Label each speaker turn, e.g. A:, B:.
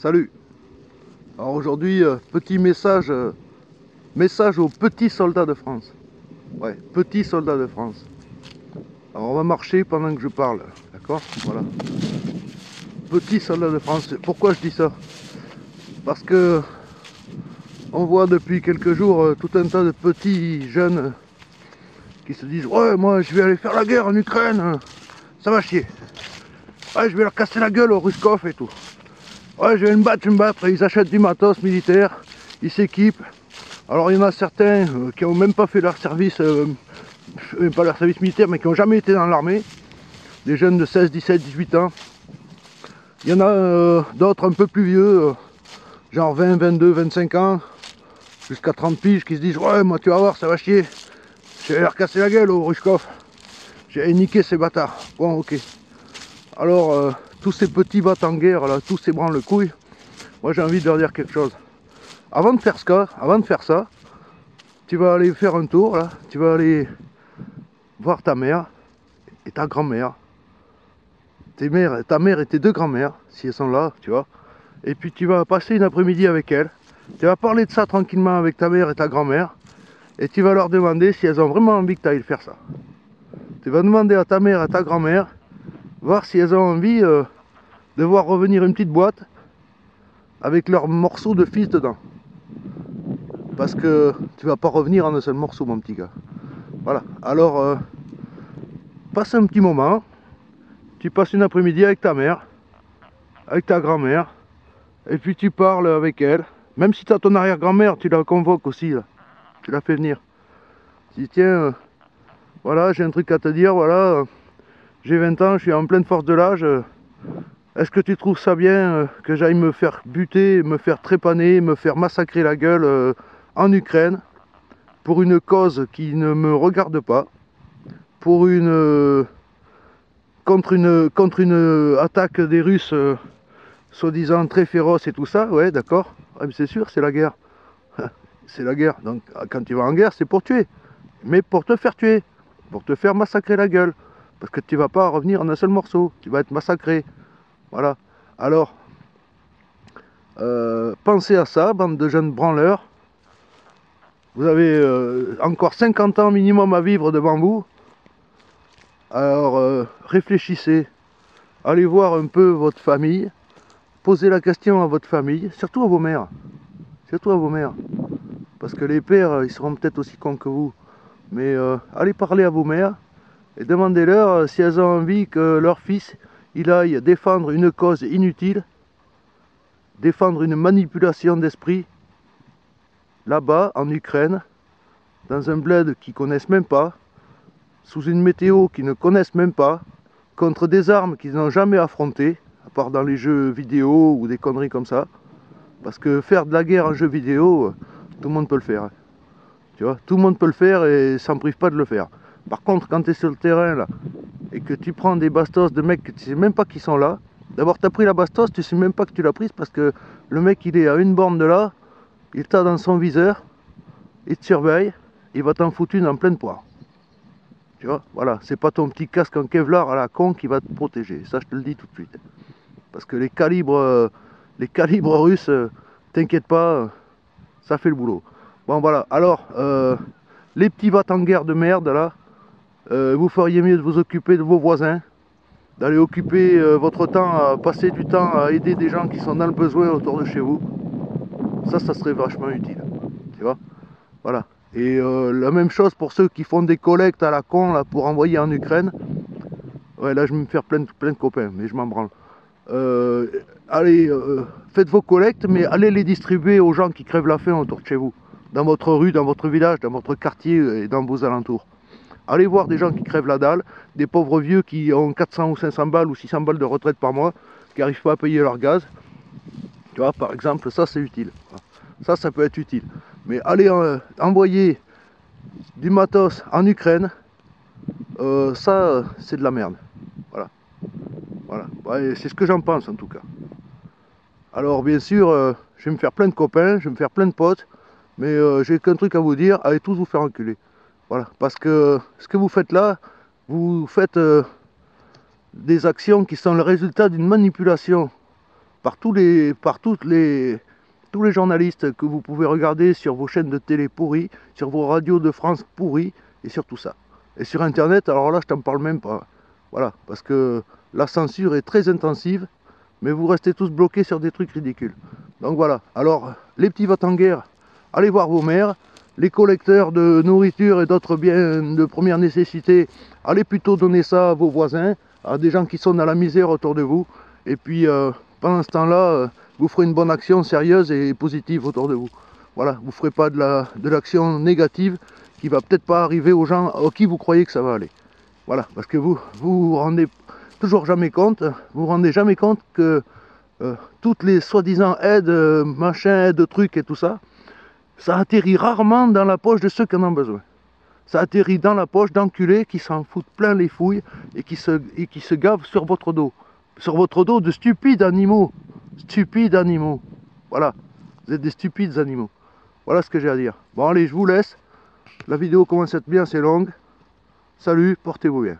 A: Salut. Alors aujourd'hui, petit message, message aux petits soldats de France. Ouais, petits soldats de France. Alors on va marcher pendant que je parle, d'accord? Voilà. Petits soldats de France. Pourquoi je dis ça? Parce que on voit depuis quelques jours tout un tas de petits jeunes qui se disent ouais, moi je vais aller faire la guerre en Ukraine, ça va chier. Ouais, je vais leur casser la gueule aux Ruskov et tout. Ouais, je vais me battre, ils achètent du matos militaire, ils s'équipent. Alors il y en a certains qui n'ont même pas fait leur service, pas leur service militaire, mais qui n'ont jamais été dans l'armée. Des jeunes de 16, 17, 18 ans. Il y en a d'autres un peu plus vieux, genre 20, 22, 25 ans, jusqu'à 30 piges, qui se disent ouais, moi tu vas voir, ça va chier. Je vais leur casser la gueule au Ruskov. J'ai niqué ces bâtards. Bon, ok. Alors, tous ces petits battes en guerre, là, tous ces branle couilles, moi j'ai envie de leur dire quelque chose. Avant de faire ça, tu vas aller faire un tour, là, tu vas aller voir ta mère et ta grand-mère, ta mère et tes deux grand-mères, si elles sont là, tu vois. Et puis tu vas passer une après-midi avec elles, tu vas parler de ça tranquillement avec ta mère et ta grand-mère, et tu vas leur demander si elles ont vraiment envie que tu ailles faire ça. Tu vas demander à ta mère et à ta grand-mère, voir si elles ont envie de voir revenir une petite boîte avec leurs morceaux de fils dedans. Parce que tu vas pas revenir en un seul morceau, mon petit gars. Voilà, alors passe un petit moment, tu passes une après-midi avec ta mère, avec ta grand-mère, et puis tu parles avec elle. Même si tu as ton arrière-grand-mère, tu la convoques aussi, là. Tu la fais venir. Tu dis tiens, voilà, j'ai un truc à te dire, voilà, j'ai 20 ans, je suis en pleine force de l'âge. Est-ce que tu trouves ça bien que j'aille me faire buter, me faire trépaner, me faire massacrer la gueule en Ukraine pour une cause qui ne me regarde pas, pour contre une attaque des Russes soi-disant très féroce et tout ça? Ouais, d'accord. Ouais, mais c'est sûr, c'est la guerre. C'est la guerre. Donc quand tu vas en guerre, c'est pour tuer. Mais pour te faire tuer, pour te faire massacrer la gueule. Parce que tu vas pas revenir en un seul morceau. Tu vas être massacré. Voilà. Alors, pensez à ça, bande de jeunes branleurs. Vous avez encore 50 ans minimum à vivre devant vous. Alors, réfléchissez. Allez voir un peu votre famille. Posez la question à votre famille, surtout à vos mères. Surtout à vos mères. Parce que les pères, ils seront peut-être aussi cons que vous. Mais allez parler à vos mères et demandez-leur si elles ont envie que leur fils il aille défendre une cause inutile, défendre une manipulation d'esprit, là-bas, en Ukraine, dans un bled qu'ils connaissent même pas, sous une météo qu'ils ne connaissent même pas, contre des armes qu'ils n'ont jamais affrontées, à part dans les jeux vidéo ou des conneries comme ça. Parce que faire de la guerre en jeu vidéo, tout le monde peut le faire. Tu vois, tout le monde peut le faire et s'en prive pas de le faire. Par contre, quand tu es sur le terrain là, et que tu prends des bastos de mecs que tu sais même pas qui sont là, d'abord tu as pris la bastos, tu sais même pas que tu l'as prise parce que le mec il est à une borne de là, il t'a dans son viseur, il te surveille, il va t'en foutre une en pleine poire. Tu vois, voilà, c'est pas ton petit casque en Kevlar à la con qui va te protéger, ça je te le dis tout de suite. Parce que les calibres russes, t'inquiète pas, ça fait le boulot. Bon voilà, alors, les petits va-t-en guerre de merde là, vous feriez mieux de vous occuper de vos voisins, d'aller occuper votre temps à passer du temps à aider des gens qui sont dans le besoin autour de chez vous. Ça serait vachement utile, tu vois. Voilà. Et la même chose pour ceux qui font des collectes à la con là, pour envoyer en Ukraine. Ouais, là je vais me faire plein de copains, mais je m'en branle. Allez, faites vos collectes, mais allez les distribuer aux gens qui crèvent la faim autour de chez vous. Dans votre rue, dans votre village, dans votre quartier et dans vos alentours. Allez voir des gens qui crèvent la dalle, des pauvres vieux qui ont 400 ou 500 balles ou 600 balles de retraite par mois, qui n'arrivent pas à payer leur gaz. Tu vois, par exemple, ça c'est utile. Ça peut être utile. Mais allez envoyer du matos en Ukraine, ça c'est de la merde. Voilà. Voilà. Ouais, c'est ce que j'en pense en tout cas. Alors bien sûr, je vais me faire plein de copains, je vais me faire plein de potes, mais j'ai qu'un truc à vous dire, allez tous vous faire enculer. Voilà, parce que ce que vous faites là, vous faites des actions qui sont le résultat d'une manipulation par tous les journalistes que vous pouvez regarder sur vos chaînes de télé pourries, sur vos radios de France pourries, et sur tout ça. Et sur Internet, alors là, je t'en parle même pas. Voilà, parce que la censure est très intensive, mais vous restez tous bloqués sur des trucs ridicules. Donc voilà, alors, les petits va-t-en-guerre, allez voir vos mères. Les collecteurs de nourriture et d'autres biens de première nécessité, allez plutôt donner ça à vos voisins, à des gens qui sont dans la misère autour de vous. Et puis, pendant ce temps-là, vous ferez une bonne action sérieuse et positive autour de vous. Voilà, vous ne ferez pas de l'action négative qui va peut-être pas arriver aux gens à qui vous croyez que ça va aller. Voilà, parce que vous rendez toujours jamais compte, vous rendez jamais compte que toutes les soi-disant aides, machin, aides, trucs et tout ça, ça atterrit rarement dans la poche de ceux qui en ont besoin. Ça atterrit dans la poche d'enculés qui s'en foutent plein les fouilles et qui se gavent sur votre dos. Sur votre dos de stupides animaux. Stupides animaux. Voilà. Vous êtes des stupides animaux. Voilà ce que j'ai à dire. Bon allez, je vous laisse. La vidéo commence à être bien assez longue. Salut, portez-vous bien.